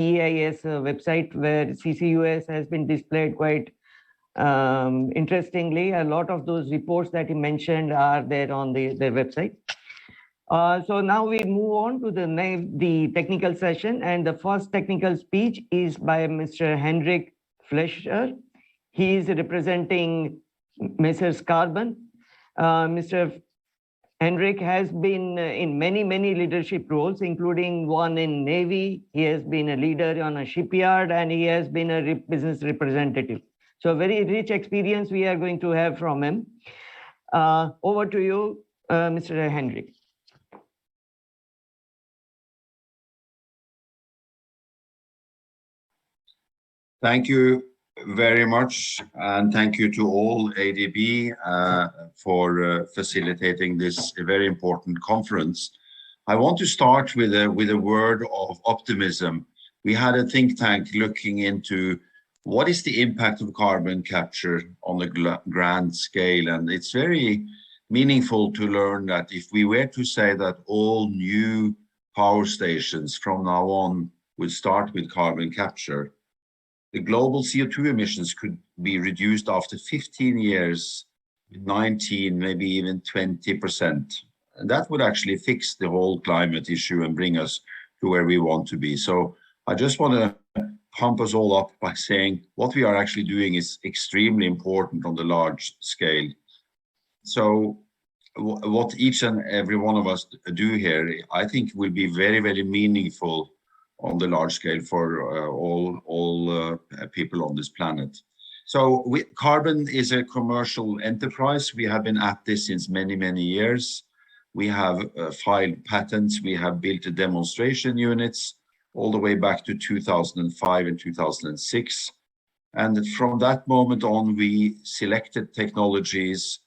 EIS website where CCUS has been displayed quite interestingly. A lot of those reports that he mentioned are there on their website. So now we move on to the technical session, and the first technical speech is by Mr. Henrik Flescher. He is representing Messrs. Karbon. Mr. Henrik has been in many leadership roles, including one in Navy. He has been a leader on a shipyard, and he has been a business representative. So very rich experience we are going to have from him. Over to you, Mr. Henrik. Thank you very much, and thank you to all ADB for facilitating this very important conference. I want to start with a word of optimism. We had a think tank looking into what is the impact of carbon capture on the grand scale, and it's very meaningful to learn that if we were to say that all new power stations from now on would start with carbon capture, the global CO2 emissions could be reduced after 15 years, 19, maybe even 20%. And that would actually fix the whole climate issue and bring us to where we want to be. So I just want to pump us all up by saying what we are actually doing is extremely important on the large scale. So what each and every one of us do here, I think will be very meaningful on the large scale for all people on this planet. So Karbon is a commercial enterprise. We have been at this since many years. We have filed patents. We have built demonstration units all the way back to 2005 and 2006. And from that moment on, we selected technologies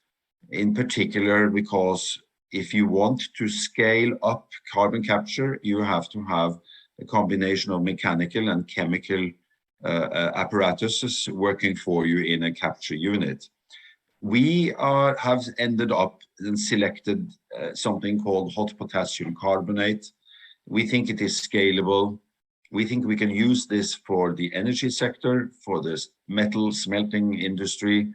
in particular because if you want to scale up carbon capture, you have to have a combination of mechanical and chemical apparatuses working for you in a capture unit. We have ended up and selected something called hot potassium carbonate. We think it is scalable. We think we can use this for the energy sector, for the metal smelting industry,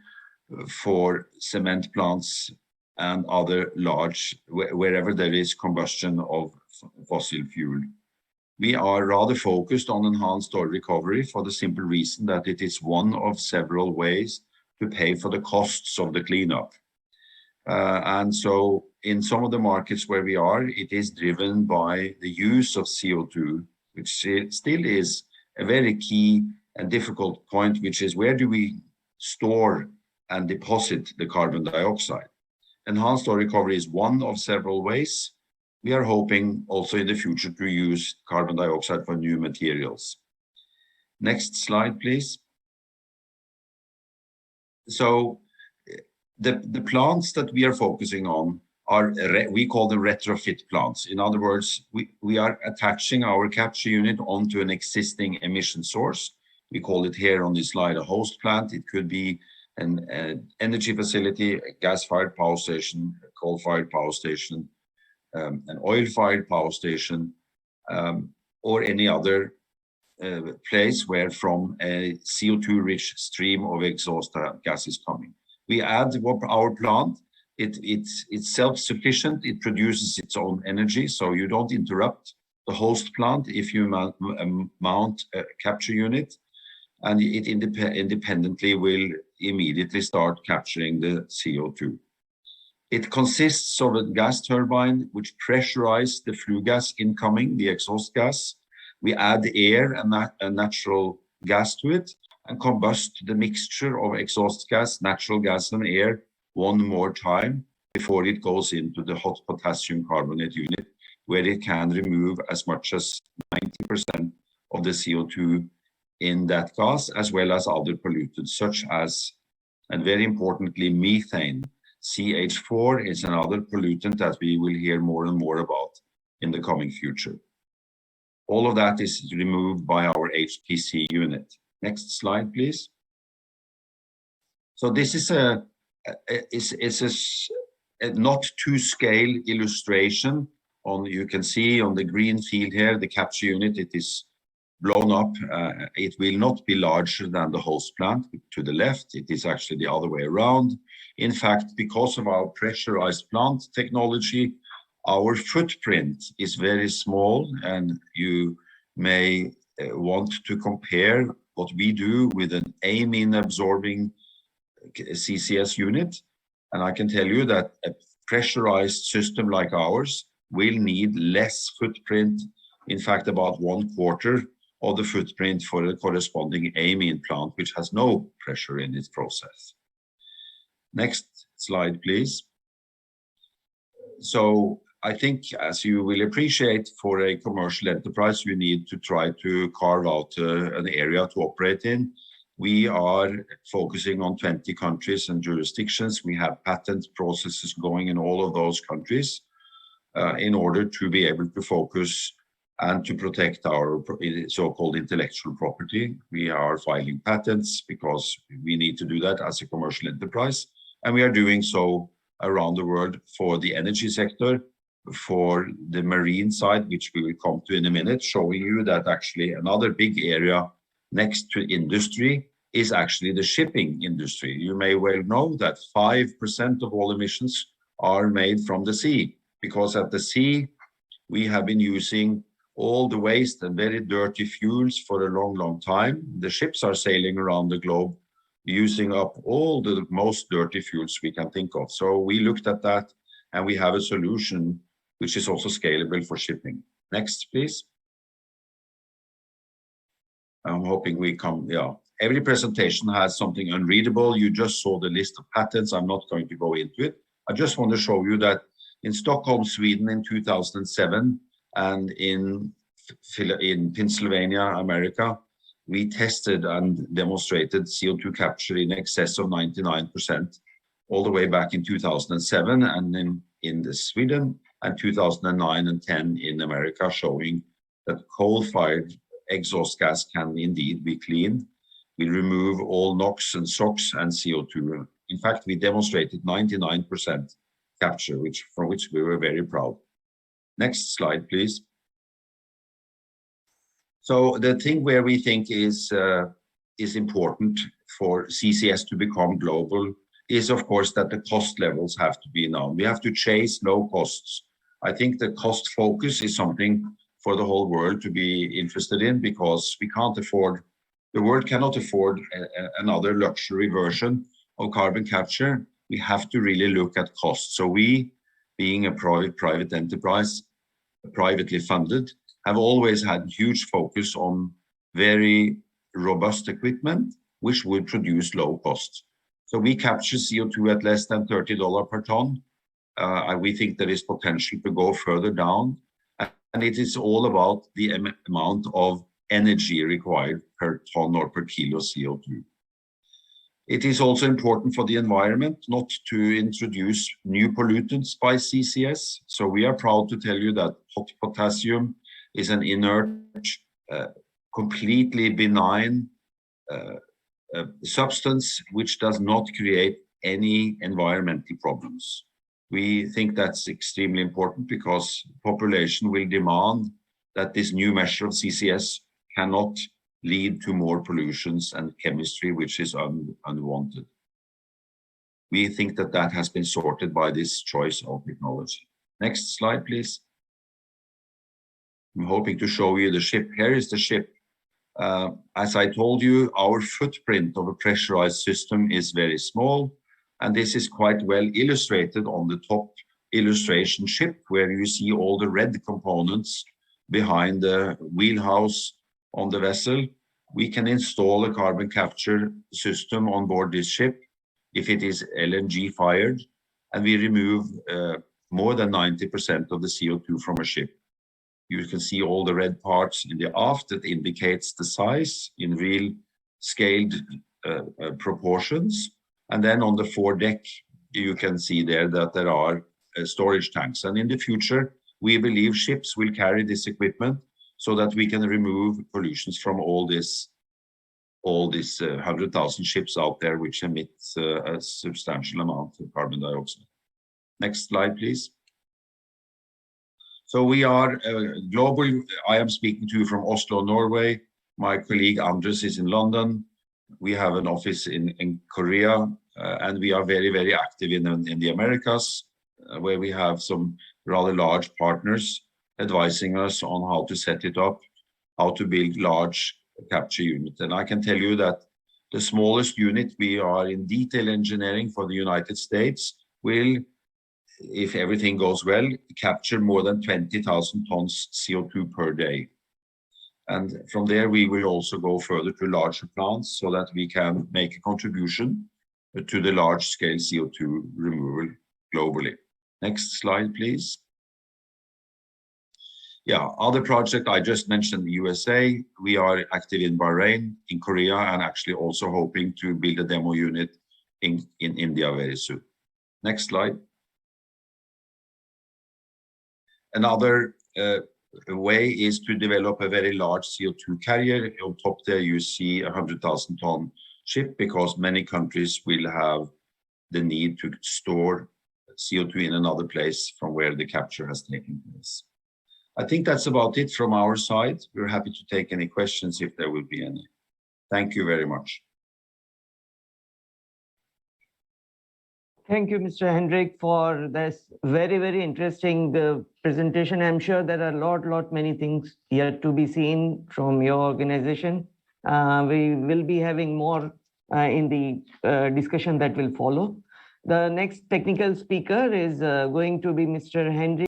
for cement plants and other large, wherever there is combustion of fossil fuel. We are rather focused on enhanced oil recovery for the simple reason that it is one of several ways to pay for the costs of the cleanup. And so in some of the markets where we are, it is driven by the use of CO2, which still is a very key and difficult point, which is where do we store and deposit the carbon dioxide? Enhanced oil recovery is one of several ways. We are hoping also in the future to use carbon dioxide for new materials. Next slide, please. So the plants that we are focusing on are, we call them retrofit plants. In other words, we are attaching our capture unit onto an existing emission source. We call it here on this slide a host plant. It could be an energy facility, a gas-fired power station, a coal-fired power station, an oil-fired power station, or any other place where from a CO2-rich stream of exhaust gas is coming. We add our plant. It's self-sufficient. It produces its own energy, so you don't interrupt the host plant if you mount a capture unit, and it independently will immediately start capturing the CO2. It consists of a gas turbine which pressurizes the flue gas incoming, the exhaust gas. We add air and natural gas to it and combust the mixture of exhaust gas, natural gas and air one more time before it goes into the hot potassium carbonate unit, where it can remove as much as 90% of the CO2 in that gas, as well as other pollutants such as, and very importantly, methane. CH4 is another pollutant that we will hear more and more about in the coming future. All of that is removed by our HPC unit. Next slide, please. So this is a not to scale illustration on, you can see on the green field here, the capture unit, it is blown up. It will not be larger than the host plant to the left. It is actually the other way around. In fact, because of our pressurized plant technology, our footprint is very small, and you may want to compare what we do with an amine absorbing CCS unit. And I can tell you that a pressurized system like ours will need less footprint, in fact, about 1/4 of the footprint for the corresponding amine plant, which has no pressure in its process. Next slide, please. So I think, as you will appreciate, for a commercial enterprise, you need to try to carve out an area to operate in. We are focusing on 20 countries and jurisdictions. We have patent processes going in all of those countries in order to be able to focus and to protect our so-called intellectual property. We are filing patents because we need to do that as a commercial enterprise. And we are doing so around the world for the energy sector, for the marine side, which we will come to in a minute, showing you that actually another big area next to industry is actually the shipping industry. You may well know that 5% of all emissions are made from the sea, because at the sea, we have been using all the waste and very dirty fuels for a long, long time. The ships are sailing around the globe using up all the most dirty fuels we can think of. So we looked at that, and we have a solution which is also scalable for shipping. Next, please. I'm hoping we come, yeah. Every presentation has something unreadable. You just saw the list of patents. I'm not going to go into it. I just want to show you that in Stockholm, Sweden in 2007, and in Pennsylvania, America, we tested and demonstrated CO2 capture in excess of 99% all the way back in 2007, and in Sweden, and 2009 and 10 in America, showing that coal-fired exhaust gas can indeed be cleaned. We remove all NOx and SOx and CO2. In fact, we demonstrated 99% capture, for which we were very proud. Next slide, please. So the thing where we think is important for CCS to become global is, of course, that the cost levels have to be known. We have to chase low costs. I think the cost focus is something for the whole world to be interested in, because we can't afford, the world cannot afford another luxury version of carbon capture. We have to really look at costs. So we, being a private enterprise, privately funded, have always had huge focus on very robust equipment, which would produce low costs. So we capture CO2 at less than $30 per ton. We think there is potential to go further down. And it is all about the amount of energy required per ton or per kilo CO2. It is also important for the environment not to introduce new pollutants by CCS. So we are proud to tell you that potassium is an inert, completely benign substance which does not create any environmental problems. We think that's extremely important because population will demand that this new measure of CCS cannot lead to more pollutions and chemistry which is unwanted. We think that that has been sorted by this choice of technology. Next slide, please. I'm hoping to show you the ship. Here is the ship. As I told you, our footprint of a pressurized system is very small, and this is quite well illustrated on the top illustration ship, where you see all the red components behind the wheelhouse on the vessel. We can install a carbon capture system on board this ship if it is LNG fired, and we remove more than 90% of the CO2 from a ship. You can see all the red parts in the aft that indicates the size in real scaled proportions. And then on the foredeck, you can see there that there are storage tanks. And in the future, we believe ships will carry this equipment so that we can remove pollutions from all these 100,000 ships out there which emit a substantial amount of carbon dioxide. Next slide, please. So we are global. I am speaking to you from Oslo, Norway. My colleague Andres is in London. We have an office in Korea, and we are very, very active in the Americas, where we have some rather large partners advising us on how to set it up, how to build large capture units. And I can tell you that the smallest unit we are in detail engineering for the United States will, if everything goes well, capture more than 20,000 tons CO2 per day. And from there, we will also go further to larger plants so that we can make a contribution to the large-scale CO2 removal globally. Next slide, please. Yeah, other project I just mentioned, the USA. We are active in Bahrain, in Korea, and actually also hoping to build a demo unit in India very soon. Next slide. Another way is to develop a very large CO2 carrier. On top there, you see 100,000 ton ship, because many countries will have the need to store CO2 in another place from where the capture has taken place. I think that's about it from our side. We're happy to take any questions if there will be any. Thank you very much. Thank you, Mr. Hendrik, for this very, very interesting presentation. I'm sure there are many things yet to be seen from your organization. We will be having more in the discussion that will follow. The next technical speaker is going to be Mr. Hendrik.